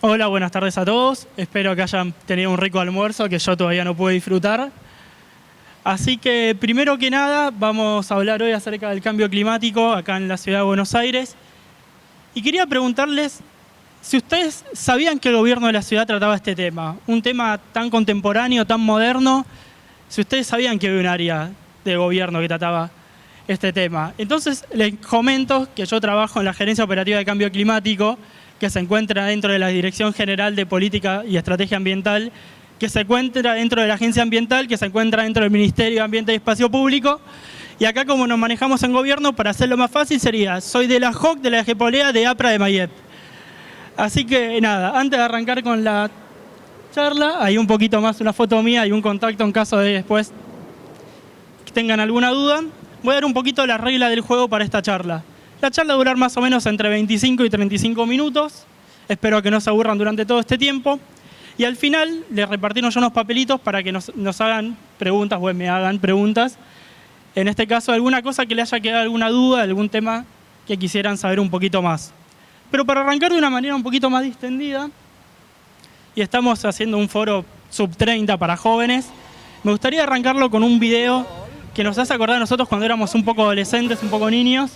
Hola, buenas tardes a todos. Espero que hayan tenido un rico almuerzo que yo todavía no pude disfrutar. Así que, primero que nada, vamos a hablar hoy acerca del cambio climático acá en la ciudad de Buenos Aires. Y quería preguntarles si ustedes sabían que el gobierno de la ciudad trataba este tema. Un tema tan contemporáneo, tan moderno. Si ustedes sabían que había un área de gobierno que trataba este tema. Entonces, les comento que yo trabajo en la Gerencia Operativa de Cambio Climático, que se encuentra dentro de la Dirección General de Política y Estrategia Ambiental, que se encuentra dentro de la Agencia Ambiental, que se encuentra dentro del Ministerio de Ambiente y Espacio Público. Y acá, como nos manejamos en gobierno, para hacerlo más fácil sería, soy de la JOC, de la EGPOLEA, de APRA de Mayep. Así que nada, antes de arrancar con la charla, hay un poquito más una foto mía y un contacto en caso de después que tengan alguna duda. Voy a dar un poquito la regla del juego para esta charla. La charla va a durar más o menos entre 25 y 35 minutos. Espero que no se aburran durante todo este tiempo. Y al final les repartimos yo unos papelitos para que nos hagan preguntas o me hagan preguntas. En este caso, alguna cosa que le haya quedado alguna duda, algún tema que quisieran saber un poquito más. Pero para arrancar de una manera un poquito más distendida, y estamos haciendo un foro sub-30 para jóvenes, me gustaría arrancarlo con un video que nos hace acordar a nosotros cuando éramos un poco adolescentes, un poco niños,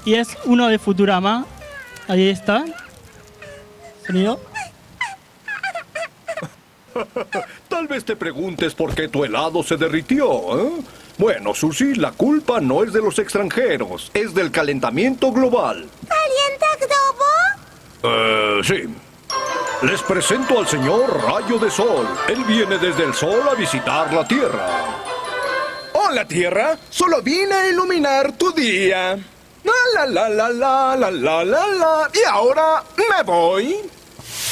y es uno de Futurama. Ahí está. Sonido. Tal vez te preguntes por qué tu helado se derritió, ¿eh? Bueno, Susi, la culpa no es de los extranjeros, es del calentamiento global. ¿Calienta globo? Sí. Les presento al señor Rayo de Sol. Él viene desde el sol a visitar la Tierra. Hola, Tierra. Solo vine a iluminar tu día. La la la la la la la la. Y ahora me voy.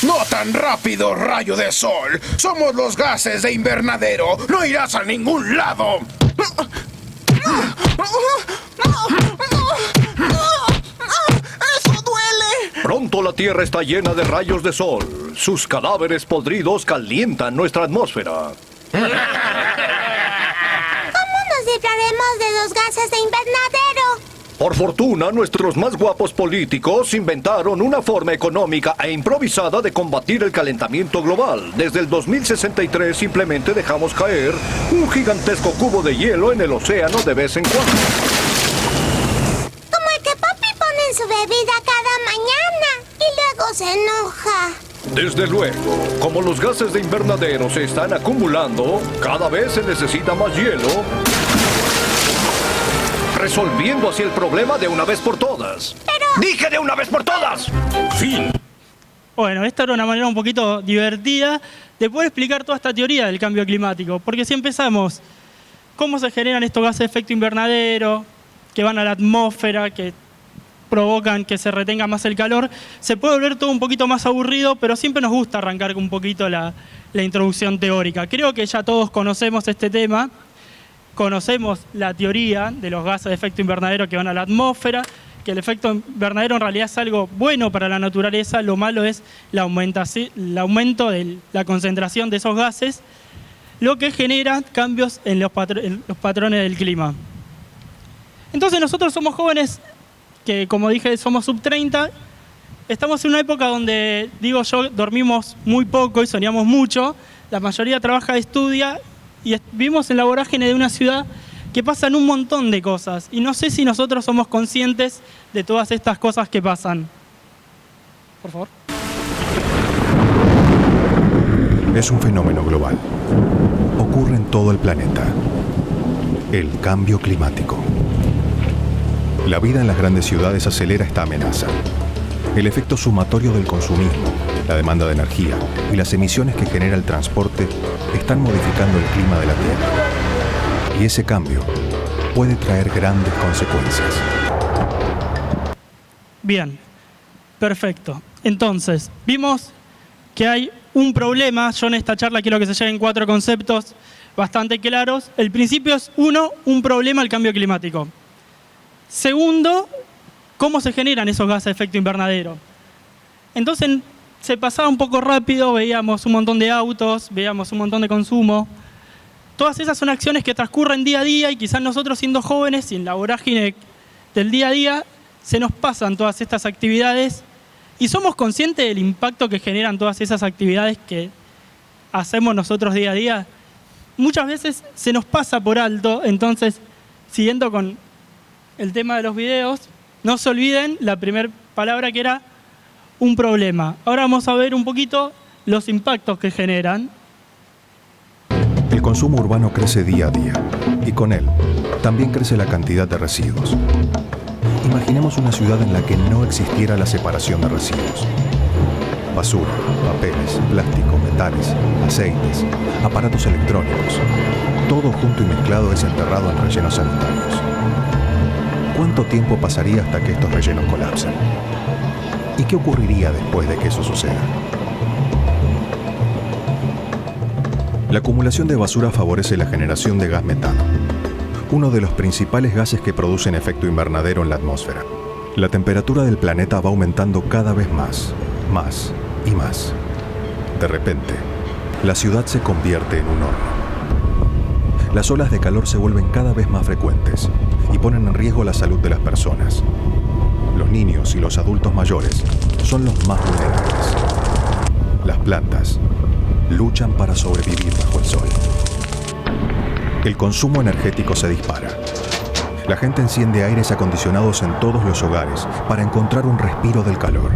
No tan rápido, Rayo de Sol. Somos los gases de invernadero. No irás a ningún lado. ¡Eso duele! Pronto la Tierra está llena de rayos de sol. Sus cadáveres podridos calientan nuestra atmósfera. ¿Cómo nos libraremos de los gases de invernadero? Por fortuna, nuestros más guapos políticos inventaron una forma económica e improvisada de combatir el calentamiento global. Desde el 2063 simplemente dejamos caer un gigantesco cubo de hielo en el océano de vez en cuando. Como el que Papi pone en su bebida cada mañana y luego se enoja. Desde luego, como los gases de invernadero se están acumulando, cada vez se necesita más hielo, resolviendo así el problema de una vez por todas. Pero... ¡Dije de una vez por todas! ¡Fin! Bueno, esta era una manera un poquito divertida de poder explicar toda esta teoría del cambio climático. Porque si empezamos, cómo se generan estos gases de efecto invernadero, que van a la atmósfera, que provocan que se retenga más el calor, se puede volver todo un poquito más aburrido, pero siempre nos gusta arrancar con un poquito la introducción teórica. Creo que ya todos conocemos este tema. Conocemos la teoría de los gases de efecto invernadero que van a la atmósfera, que el efecto invernadero en realidad es algo bueno para la naturaleza, lo malo es el aumento de la concentración de esos gases, lo que genera cambios en los patrones del clima. Entonces nosotros somos jóvenes que, como dije, somos sub-30, estamos en una época donde, digo yo, dormimos muy poco y soñamos mucho, la mayoría trabaja y estudia, y vivimos en la vorágine de una ciudad que pasan un montón de cosas. Y no sé si nosotros somos conscientes de todas estas cosas que pasan. Por favor. Es un fenómeno global. Ocurre en todo el planeta. El cambio climático. La vida en las grandes ciudades acelera esta amenaza. El efecto sumatorio del consumismo, la demanda de energía y las emisiones que genera el transporte están modificando el clima de la Tierra. Y ese cambio puede traer grandes consecuencias. Bien, perfecto. Entonces, vimos que hay un problema. Yo en esta charla quiero que se lleguen 4 conceptos bastante claros. El principio es, 1, un problema al cambio climático. Segundo, cómo se generan esos gases de efecto invernadero. Entonces se pasaba un poco rápido, veíamos un montón de autos, veíamos un montón de consumo. Todas esas son acciones que transcurren día a día y quizás nosotros siendo jóvenes y en la vorágine del día a día se nos pasan todas estas actividades Y somos conscientes del impacto que generan todas esas actividades que hacemos nosotros día a día. Muchas veces se nos pasa por alto, entonces, siguiendo con el tema de los videos, no se olviden la primera palabra que era un problema. Ahora vamos a ver un poquito los impactos que generan. El consumo urbano crece día a día y con él también crece la cantidad de residuos. Imaginemos una ciudad en la que no existiera la separación de residuos. Basura, papeles, plástico, metales, aceites, aparatos electrónicos. Todo junto y mezclado es enterrado en rellenos sanitarios. ¿Cuánto tiempo pasaría hasta que estos rellenos colapsen? ¿Y qué ocurriría después de que eso suceda? La acumulación de basura favorece la generación de gas metano, uno de los principales gases que producen efecto invernadero en la atmósfera. La temperatura del planeta va aumentando cada vez más y más. De repente, la ciudad se convierte en un horno. Las olas de calor se vuelven cada vez más frecuentes y ponen en riesgo la salud de las personas. Los niños y los adultos mayores son los más vulnerables. Las plantas luchan para sobrevivir bajo el sol. El consumo energético se dispara. La gente enciende aires acondicionados en todos los hogares para encontrar un respiro del calor.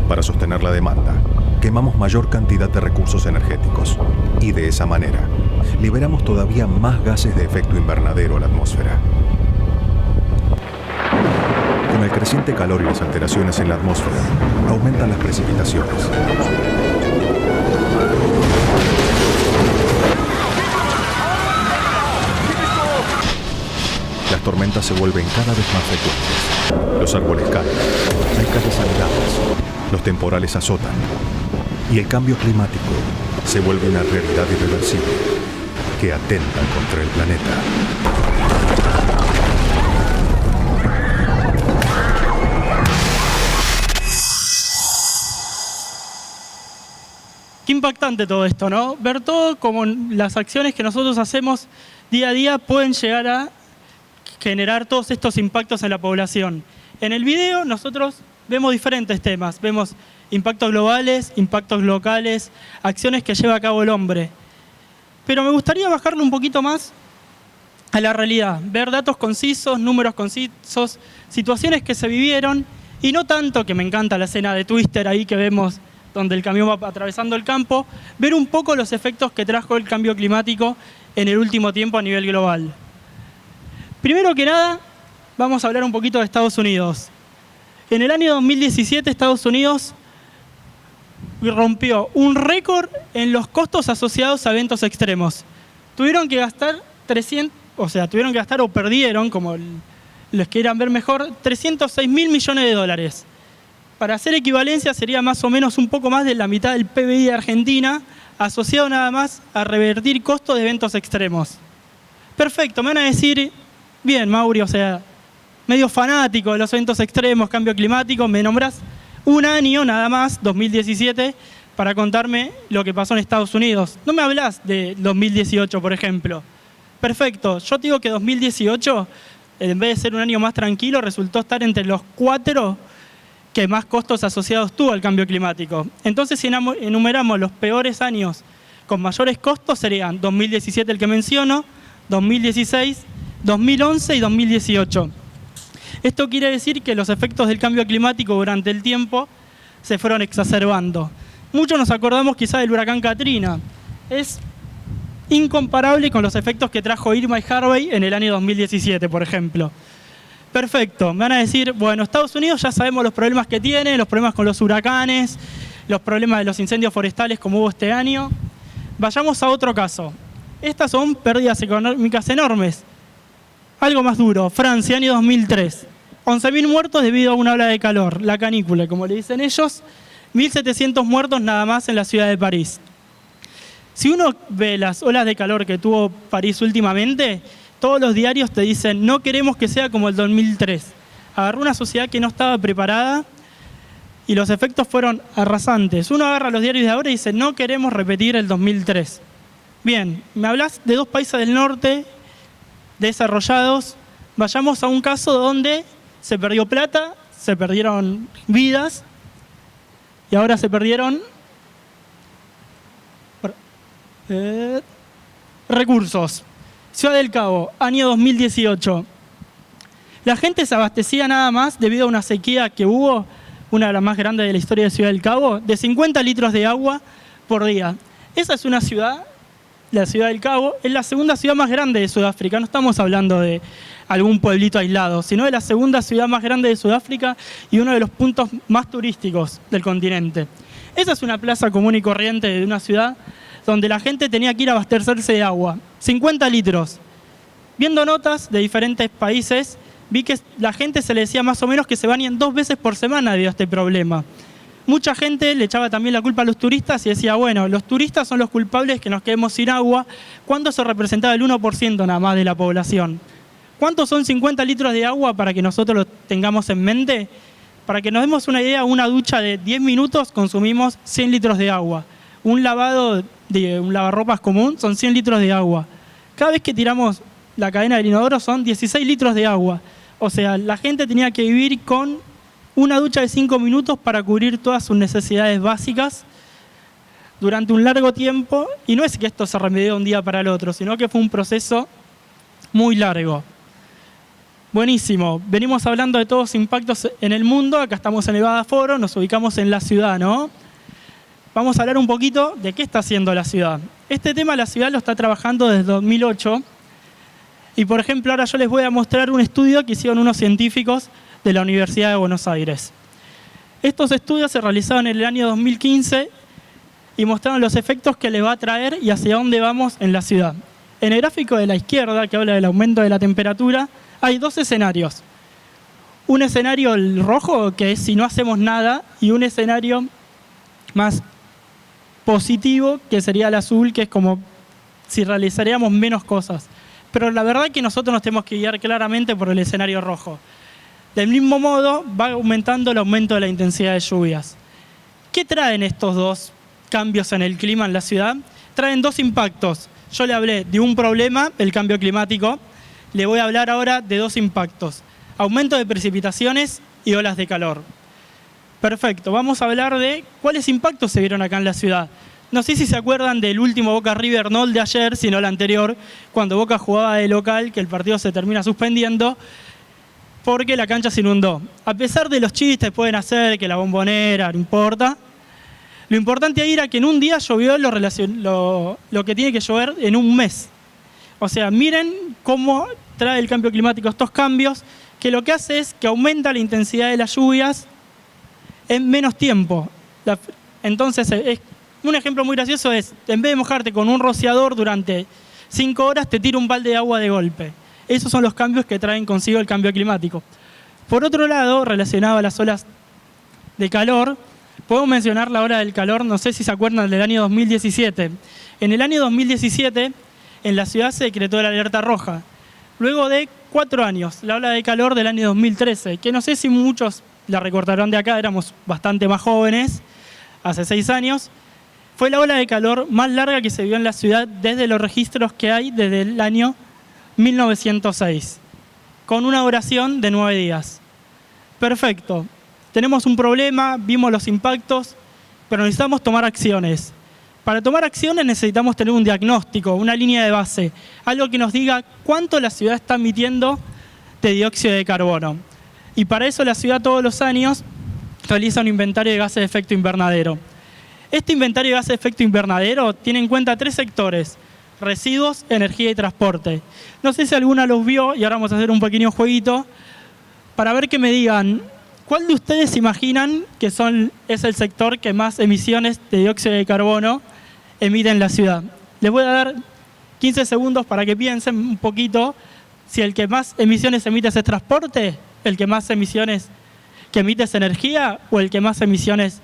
Para sostener la demanda, quemamos mayor cantidad de recursos energéticos y de esa manera liberamos todavía más gases de efecto invernadero a la atmósfera. Con el creciente calor y las alteraciones en la atmósfera, aumentan las precipitaciones. Las tormentas se vuelven cada vez más frecuentes. Los árboles caen, hay calles andadas, los temporales azotan y el cambio climático se vuelve una realidad irreversible que atenta contra el planeta. Qué impactante todo esto, ¿no? Ver todo como las acciones que nosotros hacemos día a día pueden llegar a generar todos estos impactos en la población. En el video nosotros vemos diferentes temas. Vemos impactos globales, impactos locales, acciones que lleva a cabo el hombre. Pero me gustaría bajarlo un poquito más a la realidad. Ver datos concisos, números concisos, situaciones que se vivieron y no tanto, que me encanta la escena de Twister ahí que vemos donde el camión va atravesando el campo, ver un poco los efectos que trajo el cambio climático en el último tiempo a nivel global. Primero que nada, vamos a hablar un poquito de Estados Unidos. En el año 2017, Estados Unidos rompió un récord en los costos asociados a eventos extremos. Tuvieron que gastar o perdieron, como los quieran ver mejor, 306 mil millones de dólares. Para hacer equivalencia sería más o menos un poco más de la mitad del PBI de Argentina, asociado nada más a revertir costos de eventos extremos. Perfecto, me van a decir, bien, Mauri, medio fanático de los eventos extremos, cambio climático, me nombrás un año nada más, 2017, para contarme lo que pasó en Estados Unidos. No me hablas de 2018, por ejemplo. Perfecto, yo te digo que 2018, en vez de ser un año más tranquilo, resultó estar entre los 4 que más costos asociados tuvo al cambio climático. Entonces, si enumeramos los peores años con mayores costos, serían 2017 el que menciono, 2016, 2011 y 2018. Esto quiere decir que los efectos del cambio climático durante el tiempo se fueron exacerbando. Muchos nos acordamos quizá del huracán Katrina. Es incomparable con los efectos que trajo Irma y Harvey en el año 2017, por ejemplo. Perfecto, me van a decir, bueno, Estados Unidos ya sabemos los problemas que tiene, los problemas con los huracanes, los problemas de los incendios forestales como hubo este año. Vayamos a otro caso. Estas son pérdidas económicas enormes. Algo más duro, Francia, año 2003. 11.000 muertos debido a una ola de calor, la canícula, como le dicen ellos. 1.700 muertos nada más en la ciudad de París. Si uno ve las olas de calor que tuvo París últimamente, todos los diarios te dicen, no queremos que sea como el 2003. Agarró una sociedad que no estaba preparada y los efectos fueron arrasantes. Uno agarra los diarios de ahora y dice, no queremos repetir el 2003. Bien, me hablas de 2 países del norte desarrollados. Vayamos a un caso donde se perdió plata, se perdieron vidas y ahora se perdieron recursos. Ciudad del Cabo, año 2018. La gente se abastecía nada más debido a una sequía que hubo, una de las más grandes de la historia de Ciudad del Cabo, de 50 litros de agua por día. Esa es una ciudad, la Ciudad del Cabo, es la segunda ciudad más grande de Sudáfrica. No estamos hablando de algún pueblito aislado, sino de la segunda ciudad más grande de Sudáfrica y uno de los puntos más turísticos del continente. Esa es una plaza común y corriente de una ciudad donde la gente tenía que ir a abastecerse de agua. 50 litros. Viendo notas de diferentes países, vi que la gente se le decía más o menos que se bañan 2 veces por semana debido a este problema. Mucha gente le echaba también la culpa a los turistas y decía, bueno, los turistas son los culpables que nos quedemos sin agua, cuando eso representaba el 1% nada más de la población. ¿Cuántos son 50 litros de agua para que nosotros lo tengamos en mente? Para que nos demos una idea, una ducha de 10 minutos consumimos 100 litros de agua. Un lavado de un lavarropas común son 100 litros de agua. Cada vez que tiramos la cadena del inodoro son 16 litros de agua. O sea, la gente tenía que vivir con una ducha de 5 minutos para cubrir todas sus necesidades básicas durante un largo tiempo. Y no es que esto se remedió de un día para el otro, sino que fue un proceso muy largo. Buenísimo. Venimos hablando de todos los impactos en el mundo. Acá estamos en Nevada Foro, nos ubicamos en la ciudad, ¿no? Vamos a hablar un poquito de qué está haciendo la ciudad. Este tema la ciudad lo está trabajando desde 2008. Y, por ejemplo, ahora yo les voy a mostrar un estudio que hicieron unos científicos de la Universidad de Buenos Aires. Estos estudios se realizaron en el año 2015 y mostraron los efectos que le va a traer y hacia dónde vamos en la ciudad. En el gráfico de la izquierda, que habla del aumento de la temperatura, hay 2 escenarios. Un escenario el rojo, que es si no hacemos nada, y un escenario más positivo, que sería el azul, que es como si realizaríamos menos cosas. Pero la verdad es que nosotros nos tenemos que guiar claramente por el escenario rojo. Del mismo modo, va aumentando el aumento de la intensidad de lluvias. ¿Qué traen estos 2 cambios en el clima en la ciudad? Traen 2 impactos. Yo le hablé de un problema, el cambio climático. Le voy a hablar ahora de 2 impactos. Aumento de precipitaciones y olas de calor. Perfecto, vamos a hablar de cuáles impactos se vieron acá en la ciudad. No sé si se acuerdan del último Boca River, no el de ayer, sino el anterior, cuando Boca jugaba de local, que el partido se termina suspendiendo porque la cancha se inundó. A pesar de los chistes pueden hacer, que la bombonera, no importa. Lo importante ahí era que en un día llovió lo que tiene que llover en un mes. O sea, miren cómo trae el cambio climático estos cambios, que lo que hace es que aumenta la intensidad de las lluvias en menos tiempo. Entonces, un ejemplo muy gracioso es, en vez de mojarte con un rociador durante 5 horas, te tira un balde de agua de golpe. Esos son los cambios que traen consigo el cambio climático. Por otro lado, relacionado a las olas de calor, podemos mencionar la ola del calor, no sé si se acuerdan del año 2017. En el año 2017, en la ciudad se decretó la alerta roja. Luego de 4 años, la ola de calor del año 2013, que no sé si muchos la recordarán de acá, éramos bastante más jóvenes, hace 6 años, fue la ola de calor más larga que se vio en la ciudad desde los registros que hay desde el año 1906, con una duración de 9 días. Perfecto. Tenemos un problema, vimos los impactos, pero necesitamos tomar acciones. Para tomar acciones necesitamos tener un diagnóstico, una línea de base, algo que nos diga cuánto la ciudad está emitiendo de dióxido de carbono. Y para eso la ciudad todos los años realiza un inventario de gases de efecto invernadero. Este inventario de gases de efecto invernadero tiene en cuenta 3 sectores: residuos, energía y transporte. No sé si alguna los vio y ahora vamos a hacer un pequeño jueguito para ver que me digan cuál de ustedes imaginan que es el sector que más emisiones de dióxido de carbono emite en la ciudad. Les voy a dar 15 segundos para que piensen un poquito si el que más emisiones emite es el transporte, el que más emisiones que emite es energía o el que más emisiones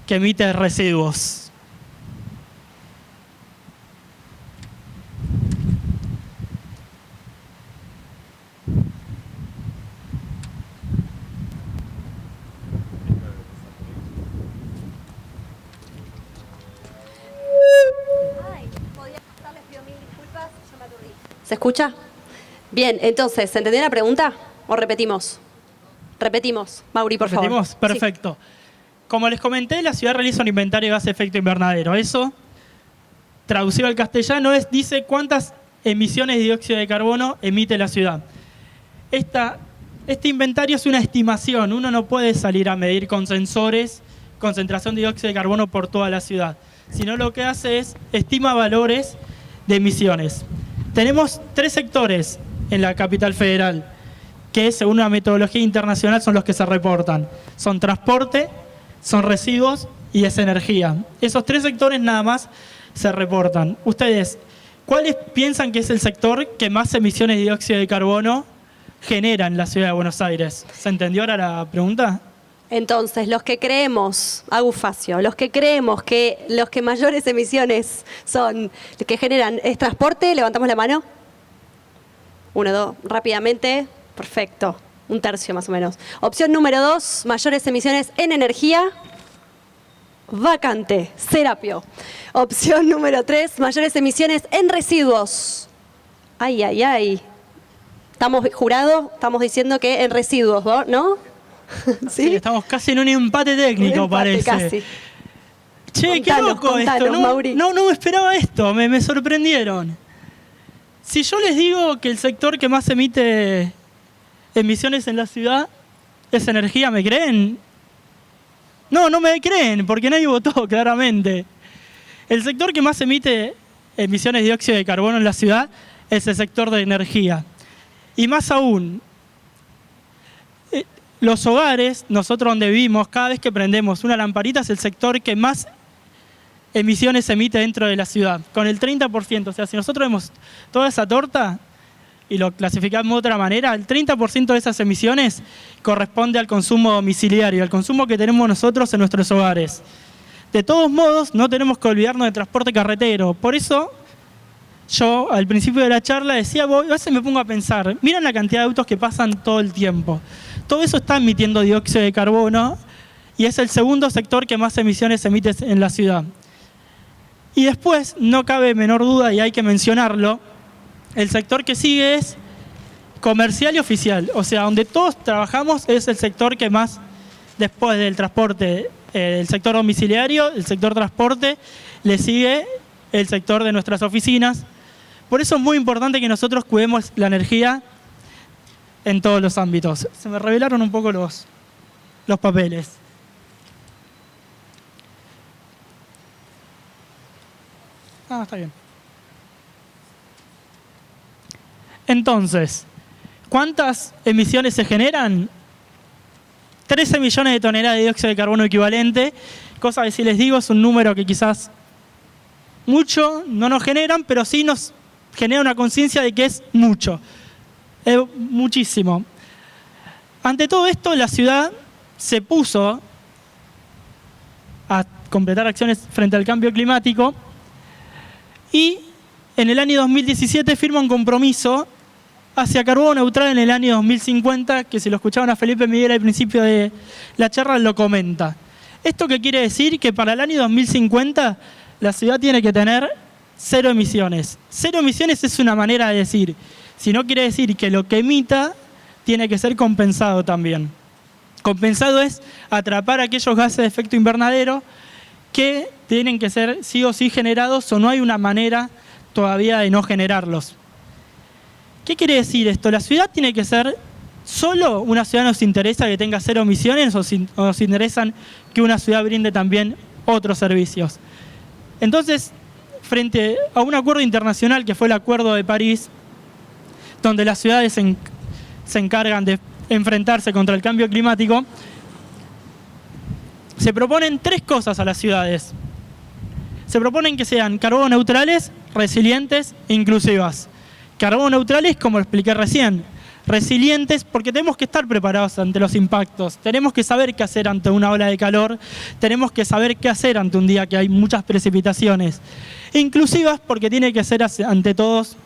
que emite residuos. ¿Se escucha? Bien, entonces, ¿se entendió la pregunta? ¿O repetimos? Repetimos, Mauri, por favor. ¿Repetimos? Perfecto. Como les comenté, la ciudad realiza un inventario de gases de efecto invernadero. Eso, traducido al castellano, dice cuántas emisiones de dióxido de carbono emite la ciudad. Este inventario es una estimación. Uno no puede salir a medir con sensores concentración de dióxido de carbono por toda la ciudad, sino lo que hace es estima valores de emisiones. Tenemos 3 sectores en la capital federal que, según una metodología internacional, son los que se reportan. Son transporte, son residuos y es energía. Esos 3 sectores nada más se reportan. Ustedes, ¿cuáles piensan que es el sector que más emisiones de dióxido de carbono genera en la ciudad de Buenos Aires? ¿Se entendió ahora la pregunta? Entonces, los que creemos, Agufacio, los que creemos que los que mayores emisiones son, que generan, es transporte, levantamos la mano. 1, 2, rápidamente, perfecto, 1/3 más o menos. Opción número 2, mayores emisiones en energía, vacante, Serapio. Opción número 3, mayores emisiones en residuos. Ay, ay, ay. Estamos, jurado, estamos diciendo que en residuos, ¿no? ¿Sí? Sí, estamos casi en un empate técnico, Un empate, parece. casi. Che, qué loco esto. No me esperaba esto, me sorprendieron. Si yo les digo que el sector que más emite emisiones en la ciudad es energía, ¿me creen? No me creen, porque nadie votó, claramente. El sector que más emite emisiones de dióxido de carbono en la ciudad es el sector de energía. Y más aún, los hogares, nosotros donde vivimos, cada vez que prendemos una lamparita es el sector que más emisiones emite dentro de la ciudad, con el 30%. O sea, si nosotros vemos toda esa torta y lo clasificamos de otra manera, el 30% de esas emisiones corresponde al consumo domiciliario, al consumo que tenemos nosotros en nuestros hogares. De todos modos, no tenemos que olvidarnos del transporte carretero. Por eso, yo al principio de la charla decía, a veces me pongo a pensar, miren la cantidad de autos que pasan todo el tiempo. Todo eso está emitiendo dióxido de carbono y es el segundo sector que más emisiones emite en la ciudad. Y después, no cabe menor duda y hay que mencionarlo, el sector que sigue es comercial y oficial. O sea, donde todos trabajamos es el sector que más, después del transporte, el sector domiciliario, el sector transporte, le sigue el sector de nuestras oficinas. Por eso es muy importante que nosotros cuidemos la energía en todos los ámbitos. Se me revelaron un poco los papeles. Está bien. Entonces, ¿cuántas emisiones se generan? 13 millones de toneladas de dióxido de carbono equivalente, cosa que si les digo es un número que quizás mucho no nos generan, pero sí nos genera una conciencia de que es mucho. Es muchísimo. Ante todo esto, la ciudad se puso a completar acciones frente al cambio climático y en el año 2017 firma un compromiso hacia carbono neutral en el año 2050, que si lo escuchaban a Felipe Miguel al principio de la charla lo comenta. ¿Esto qué quiere decir? Que para el año 2050 la ciudad tiene que tener 0 emisiones. 0 emisiones es una manera de decir, si no quiere decir que lo que emita tiene que ser compensado también. Compensado es atrapar aquellos gases de efecto invernadero que tienen que ser sí o sí generados o no hay una manera todavía de no generarlos. ¿Qué quiere decir esto? La ciudad tiene que ser, ¿solo una ciudad nos interesa que tenga 0 emisiones o nos interesan que una ciudad brinde también otros servicios? Entonces, frente a un acuerdo internacional que fue el Acuerdo de París, donde las ciudades se encargan de enfrentarse contra el cambio climático, se proponen 3 cosas a las ciudades. Se proponen que sean carbono neutrales, resilientes e inclusivas. Carbono neutrales, como lo expliqué recién. Resilientes, porque tenemos que estar preparados ante los impactos. Tenemos que saber qué hacer ante una ola de calor. Tenemos que saber qué hacer ante un día que hay muchas precipitaciones. Inclusivas, porque tiene que ser ante todos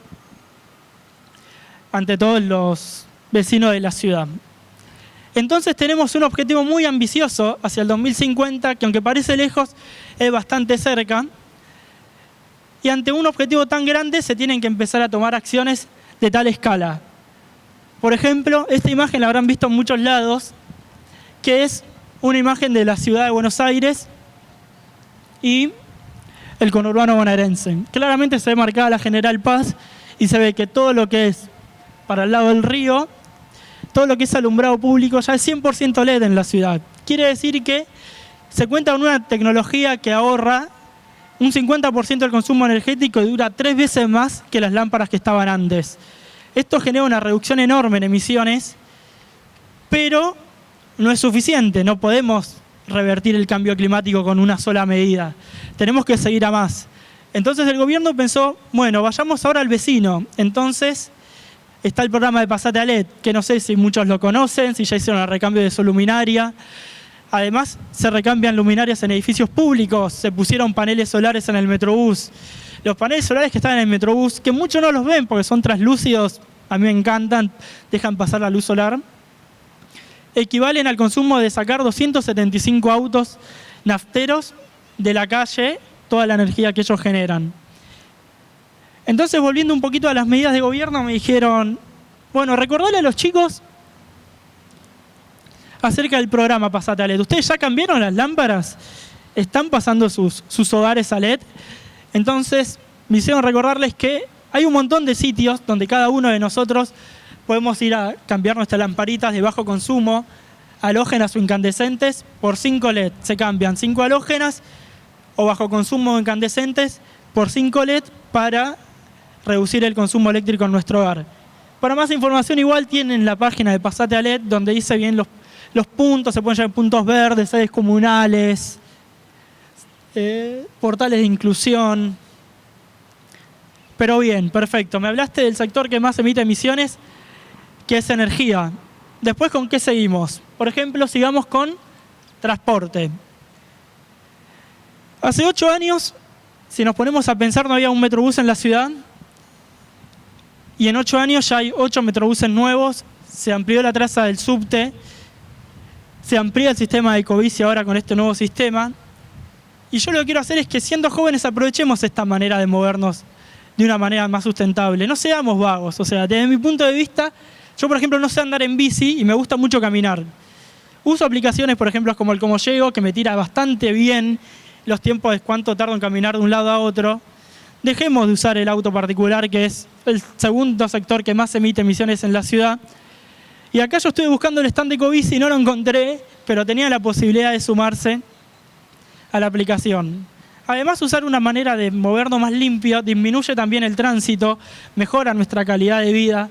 los vecinos de la ciudad. Entonces tenemos un objetivo muy ambicioso hacia el 2050, que aunque parece lejos, es bastante cerca. Y ante un objetivo tan grande se tienen que empezar a tomar acciones de tal escala. Por ejemplo, esta imagen la habrán visto en muchos lados, que es una imagen de la ciudad de Buenos Aires y el conurbano bonaerense. Claramente se ve marcada la General Paz y se ve que todo lo que es para el lado del río, todo lo que es alumbrado público ya es 100% LED en la ciudad. Quiere decir que se cuenta con una tecnología que ahorra un 50% del consumo energético y dura 3 veces más que las lámparas que estaban antes. Esto genera una reducción enorme en emisiones, pero no es suficiente. No podemos revertir el cambio climático con una sola medida. Tenemos que seguir a más. Entonces el gobierno pensó, bueno, vayamos ahora al vecino. Entonces está el programa de Pasate a LED, que no sé si muchos lo conocen, si ya hicieron el recambio de su luminaria. Además, se recambian luminarias en edificios públicos, se pusieron paneles solares en el Metrobús. Los paneles solares que están en el Metrobús, que muchos no los ven porque son translúcidos, a mí me encantan, dejan pasar la luz solar, equivalen al consumo de sacar 275 autos nafteros de la calle, toda la energía que ellos generan. Entonces, volviendo un poquito a las medidas de gobierno, me dijeron, bueno, recordarle a los chicos acerca del programa Pasate a LED. ¿Ustedes ya cambiaron las lámparas? ¿Están pasando sus hogares a LED? Entonces, me hicieron recordarles que hay un montón de sitios donde cada uno de nosotros podemos ir a cambiar nuestras lamparitas de bajo consumo, halógenas o incandescentes, por 5 LED. Se cambian 5 halógenas o bajo consumo incandescentes por 5 LED para reducir el consumo eléctrico en nuestro hogar. Para más información, igual tienen la página de Pasate a LED, donde dice bien los puntos, se pueden llamar puntos verdes, sedes comunales, portales de inclusión. Pero bien, perfecto. Me hablaste del sector que más emite emisiones, que es energía. Después, ¿con qué seguimos? Por ejemplo, sigamos con transporte. Hace 8 años, si nos ponemos a pensar, no había un metrobús en la ciudad. Y en 8 años ya hay 8 metrobuses nuevos, se amplió la traza del subte, se amplía el sistema de Ecobici ahora con este nuevo sistema. Y yo lo que quiero hacer es que, siendo jóvenes, aprovechemos esta manera de movernos de una manera más sustentable. No seamos vagos. O sea, desde mi punto de vista, yo, por ejemplo, no sé andar en bici y me gusta mucho caminar. Uso aplicaciones, por ejemplo, como el Como Llego, que me tira bastante bien los tiempos de cuánto tardo en caminar de un lado a otro. Dejemos de usar el auto particular, que es el segundo sector que más emite emisiones en la ciudad. Y acá yo estuve buscando el stand de Ecobici y no lo encontré, pero tenía la posibilidad de sumarse a la aplicación. Además, usar una manera de movernos más limpio disminuye también el tránsito, mejora nuestra calidad de vida.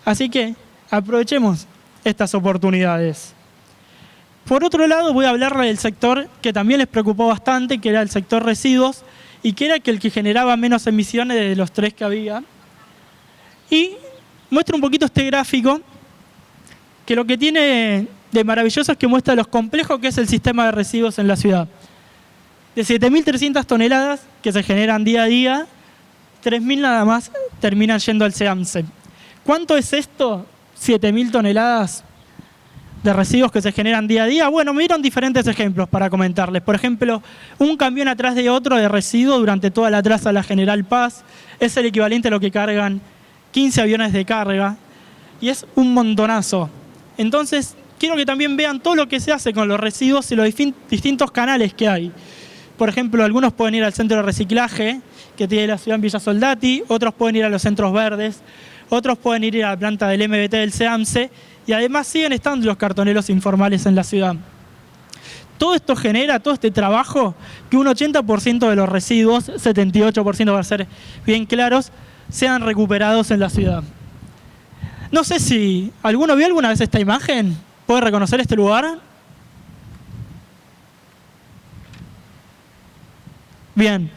Así que aprovechemos estas oportunidades. Por otro lado, voy a hablarle del sector que también les preocupó bastante, que era el sector residuos, y que era el que generaba menos emisiones de los 3 que había. Y muestro un poquito este gráfico, que lo que tiene de maravilloso es que muestra lo complejo que es el sistema de residuos en la ciudad. De 7.300 toneladas que se generan día a día, 3.000 nada más terminan yendo al SEAMSE. ¿Cuánto es esto? 7.000 toneladas de residuos que se generan día a día. Bueno, me dieron diferentes ejemplos para comentarles. Por ejemplo, un camión atrás de otro de residuos durante toda la traza de la General Paz es el equivalente a lo que cargan 15 aviones de carga. Y es un montonazo. Entonces, quiero que también vean todo lo que se hace con los residuos y los distintos canales que hay. Por ejemplo, algunos pueden ir al centro de reciclaje que tiene la ciudad en Villa Soldati, otros pueden ir a los centros verdes, otros pueden ir a la planta del MBT del SEAMSE, y además siguen estando los cartoneros informales en la ciudad. Todo esto genera, todo este trabajo, que un 80% de los residuos, 78% para ser bien claros, sean recuperados en la ciudad. No sé si alguno vio alguna vez esta imagen. ¿Puede reconocer este lugar? Bien,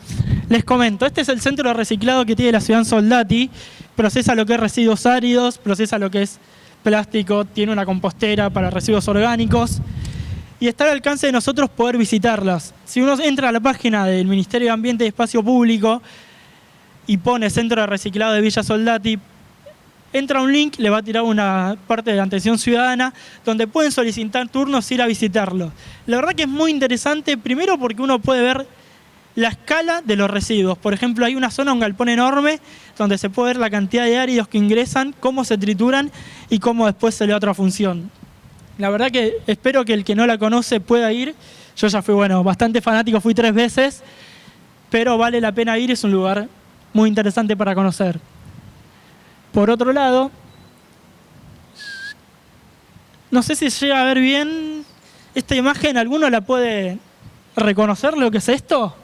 les comento. Este es el centro de reciclado que tiene la ciudad en Soldati. Procesa lo que es residuos áridos, procesa lo que es plástico, tiene una compostera para residuos orgánicos. Y está al alcance de nosotros poder visitarlas. Si uno entra a la página del Ministerio de Ambiente y Espacio Público y pone Centro de Reciclado de Villa Soldati, entra un link, le va a tirar una parte de la atención ciudadana donde pueden solicitar turnos e ir a visitarlo. La verdad que es muy interesante, primero porque uno puede ver la escala de los residuos. Por ejemplo, hay una zona, un galpón enorme, donde se puede ver la cantidad de áridos que ingresan, cómo se trituran y cómo después se le da otra función. La verdad que espero que el que no la conoce pueda ir. Yo ya fui, bastante fanático, fui 3 veces, pero vale la pena ir, es un lugar muy interesante para conocer. Por otro lado, no sé si llega a ver bien esta imagen, ¿alguno la puede reconocer lo que es esto?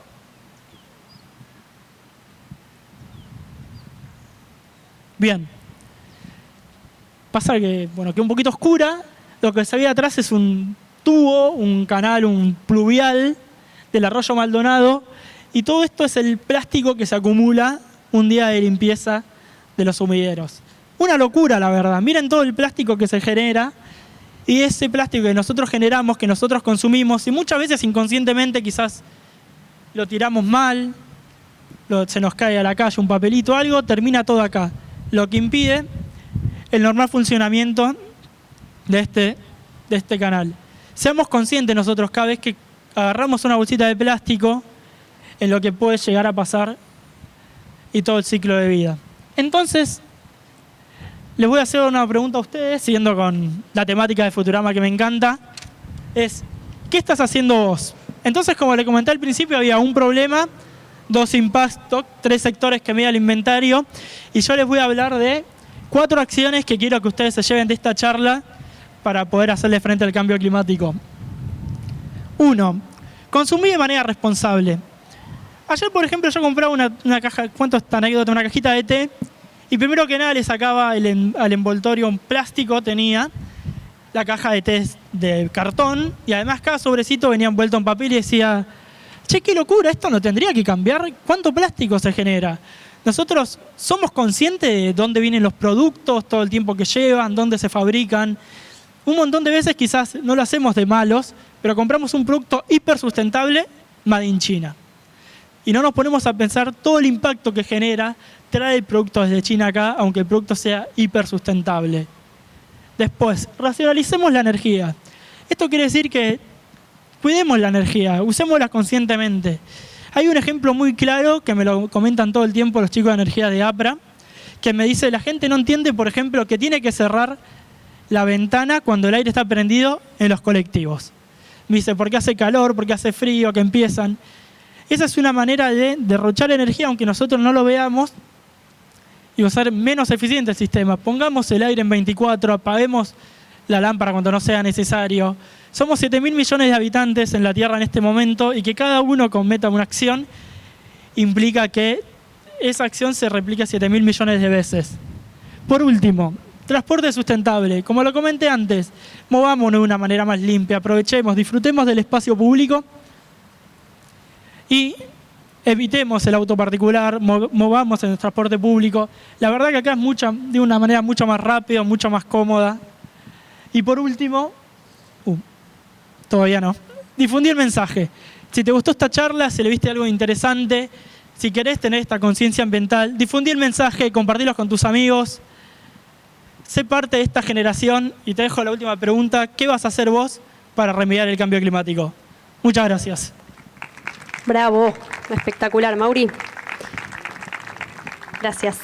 Bien. Pasa que, que es un poquito oscura. Lo que se ve atrás es un tubo, un canal, un pluvial del arroyo Maldonado. Y todo esto es el plástico que se acumula un día de limpieza de los sumideros. Una locura, la verdad. Miren todo el plástico que se genera. Y ese plástico que nosotros generamos, que nosotros consumimos, y muchas veces inconscientemente quizás lo tiramos mal, se nos cae a la calle un papelito o algo, termina todo acá. Lo que impide el normal funcionamiento de este canal. Seamos conscientes nosotros cada vez que agarramos una bolsita de plástico en lo que puede llegar a pasar y todo el ciclo de vida. Entonces, les voy a hacer una pregunta a ustedes, siguiendo con la temática de Futurama que me encanta, es, ¿qué estás haciendo vos? Entonces, como le comenté al principio, había un problema, 2 impactos, 3 sectores que mide el inventario, y yo les voy a hablar de 4 acciones que quiero que ustedes se lleven de esta charla para poder hacerle frente al cambio climático. 1. Consumir de manera responsable. Ayer, por ejemplo, yo compraba una caja, cuento esta anécdota, una cajita de té, y primero que nada le sacaba al envoltorio un plástico, tenía la caja de té de cartón, y además cada sobrecito venía envuelto en papel y decía, che, qué locura, esto no tendría que cambiar, ¿cuánto plástico se genera? Nosotros somos conscientes de dónde vienen los productos, todo el tiempo que llevan, dónde se fabrican. Un montón de veces quizás no lo hacemos de malos, pero compramos un producto hiper sustentable made in China. Y no nos ponemos a pensar todo el impacto que genera traer el producto desde China acá, aunque el producto sea hiper sustentable. Después, racionalicemos la energía. Esto quiere decir que cuidemos la energía, usémosla conscientemente. Hay un ejemplo muy claro que me lo comentan todo el tiempo los chicos de energía de APRA, que me dice, la gente no entiende, por ejemplo, que tiene que cerrar la ventana cuando el aire está prendido en los colectivos. Me dice, porque hace calor, porque hace frío, que empiezan. Esa es una manera de derrochar energía, aunque nosotros no lo veamos, y usar menos eficiente el sistema. Pongamos el aire en 24, apaguemos la lámpara cuando no sea necesario. Somos 7.000 millones de habitantes en la Tierra en este momento y que cada uno cometa una acción implica que esa acción se replique 7.000 millones de veces. Por último, transporte sustentable. Como lo comenté antes, movámonos de una manera más limpia, aprovechemos, disfrutemos del espacio público y evitemos el auto particular, movamos en el transporte público. La verdad que acá es de una manera mucho más rápida, mucho más cómoda. Y por último, todavía no, difundir el mensaje. Si te gustó esta charla, si le viste algo interesante, si querés tener esta conciencia ambiental, difundir el mensaje, compartirlos con tus amigos. Sé parte de esta generación y te dejo la última pregunta. ¿Qué vas a hacer vos para remediar el cambio climático? Muchas gracias. Bravo, espectacular, Mauri. Gracias.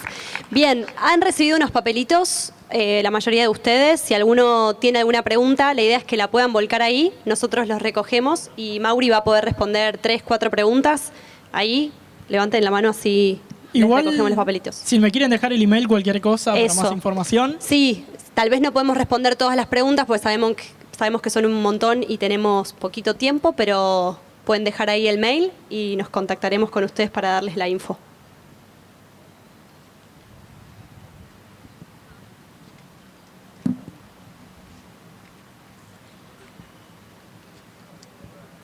Bien, han recibido unos papelitos, la mayoría de ustedes. Si alguno tiene alguna pregunta, la idea es que la puedan volcar ahí. Nosotros los recogemos y Mauri va a poder responder 3, 4 preguntas. Ahí, levanten la mano así Igual, recogemos los papelitos. Si me quieren dejar el email, cualquier cosa, para más información. Sí, tal vez no podemos responder todas las preguntas porque sabemos que son un montón y tenemos poquito tiempo, pero pueden dejar ahí el mail y nos contactaremos con ustedes para darles la info.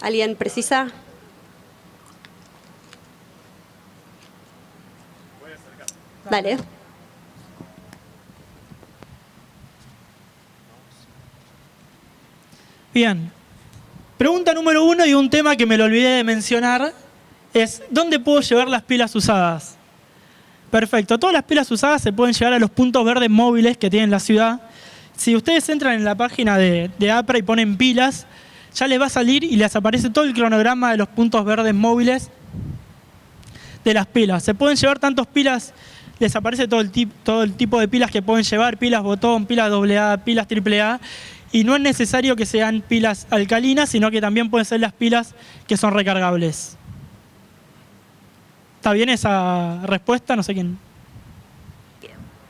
¿Alguien precisa? Dale. Bien. Pregunta número 1 y un tema que me lo olvidé de mencionar es ¿dónde puedo llevar las pilas usadas? Perfecto. Todas las pilas usadas se pueden llevar a los puntos verdes móviles que tiene la ciudad. Si ustedes entran en la página de APRA y ponen pilas, ya les va a salir y les aparece todo el cronograma de los puntos verdes móviles de las pilas. Se pueden llevar tantas pilas, les aparece todo el tipo de pilas que pueden llevar, pilas botón, pilas AA, pilas AAA, Y no es necesario que sean pilas alcalinas, sino que también pueden ser las pilas que son recargables. ¿Está bien esa respuesta? No sé quién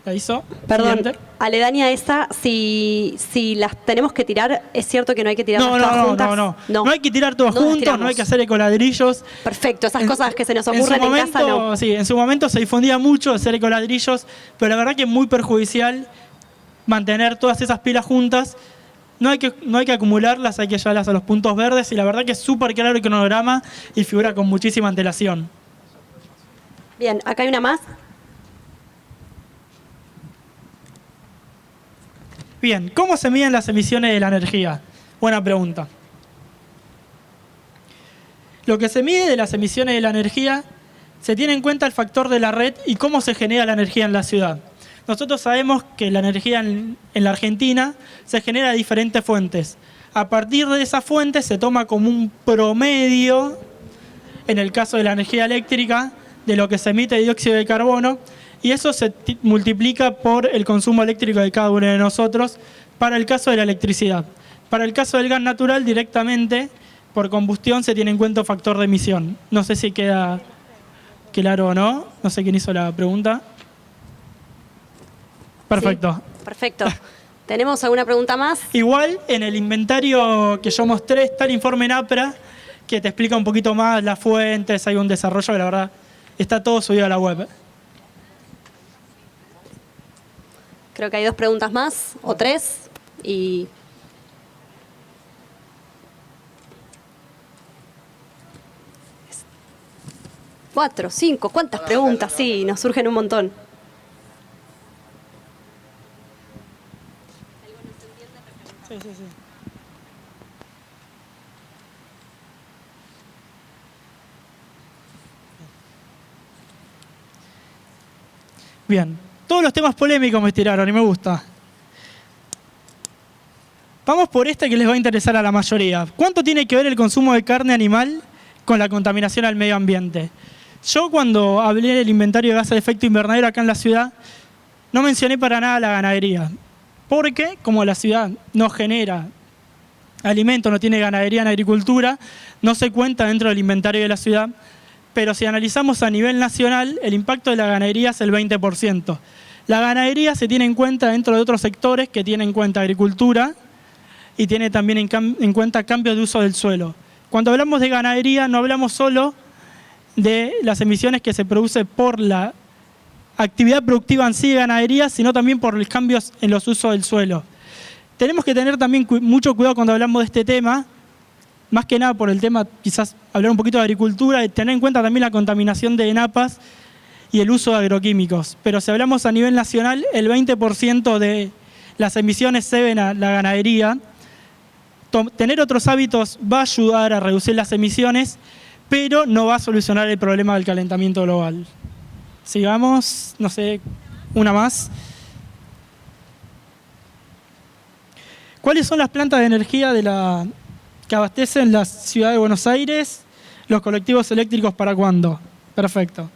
la hizo. Perdón, Siguiente. aledaña a esa, si las tenemos que tirar, ¿es cierto que no hay que tirarlas todas juntas? No hay que tirar todas No las juntas, tiramos. no hay que hacer ecoladrillos. Perfecto, esas cosas que se nos En su ocurren en momento, casa, no. sí, en su momento se difundía mucho hacer ecoladrillos, pero la verdad que es muy perjudicial mantener todas esas pilas juntas. No hay que acumularlas, hay que llevarlas a los puntos verdes y la verdad que es súper claro el cronograma y figura con muchísima antelación. Bien, acá hay una más. Bien, ¿cómo se miden las emisiones de la energía? Buena pregunta. Lo que se mide de las emisiones de la energía, se tiene en cuenta el factor de la red y cómo se genera la energía en la ciudad. Nosotros sabemos que la energía en la Argentina se genera de diferentes fuentes. A partir de esas fuentes se toma como un promedio, en el caso de la energía eléctrica, de lo que se emite de dióxido de carbono, y eso se multiplica por el consumo eléctrico de cada uno de nosotros para el caso de la electricidad. Para el caso del gas natural, directamente, por combustión, se tiene en cuenta un factor de emisión. No sé si queda claro o no. No sé quién hizo la pregunta. Perfecto. Sí, perfecto. ¿Tenemos alguna pregunta más? Igual, en el inventario que yo mostré está el informe NAPRA, que te explica un poquito más las fuentes, hay un desarrollo que la verdad está todo subido a la web. Creo que hay 2 preguntas más, o 3, y... ¿4, 5? ¿Cuántas preguntas? Sí, nos surgen un montón. Sí, sí, sí. Bien. Todos los temas polémicos me tiraron y me gusta. Vamos por este que les va a interesar a la mayoría. ¿Cuánto tiene que ver el consumo de carne animal con la contaminación al medio ambiente? Yo cuando hablé del inventario de gases de efecto invernadero acá en la ciudad, no mencioné para nada la ganadería. Porque como la ciudad no genera alimento, no tiene ganadería en agricultura, no se cuenta dentro del inventario de la ciudad. Pero si analizamos a nivel nacional, el impacto de la ganadería es el 20%. La ganadería se tiene en cuenta dentro de otros sectores que tienen en cuenta agricultura y tiene también en cuenta cambios de uso del suelo. Cuando hablamos de ganadería no hablamos solo de las emisiones que se producen por la actividad productiva en sí de ganadería, sino también por los cambios en los usos del suelo. Tenemos que tener también mucho cuidado cuando hablamos de este tema, más que nada por el tema, quizás hablar un poquito de agricultura, y tener en cuenta también la contaminación de napas y el uso de agroquímicos. Pero si hablamos a nivel nacional, el 20% de las emisiones se ven a la ganadería. Tener otros hábitos va a ayudar a reducir las emisiones, pero no va a solucionar el problema del calentamiento global. Sigamos, no sé, una más. ¿Cuáles son las plantas de energía que abastecen la ciudad de Buenos Aires? ¿Los colectivos eléctricos para cuándo? Perfecto.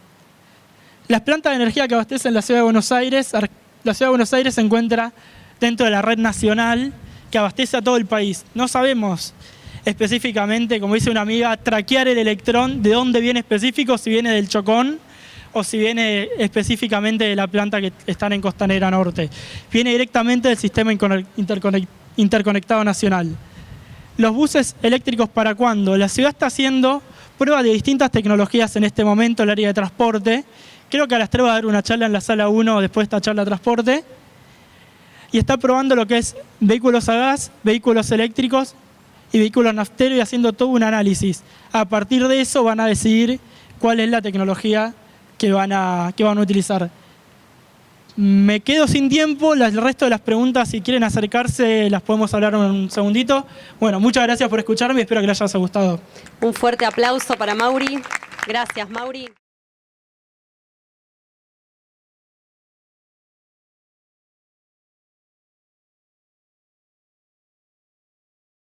Las plantas de energía que abastecen la ciudad de Buenos Aires se encuentra dentro de la red nacional que abastece a todo el país. No sabemos específicamente, como dice una amiga, traquear el electrón de dónde viene específico, si viene del Chocón o si viene específicamente de la planta que están en Costanera Norte. Viene directamente del sistema interconectado nacional. Los buses eléctricos para cuándo? La ciudad está haciendo pruebas de distintas tecnologías en este momento, el área de transporte. Creo que a las 3 va a dar una charla en la sala 1 después de esta charla de transporte. Y está probando lo que es vehículos a gas, vehículos eléctricos y vehículos nafteros y haciendo todo un análisis. A partir de eso van a decidir cuál es la tecnología que van a utilizar. Me quedo sin tiempo, el resto de las preguntas, si quieren acercarse, las podemos hablar en un segundito. Bueno, muchas gracias por escucharme y espero que les haya gustado. Un fuerte aplauso para Mauri. Gracias, Mauri.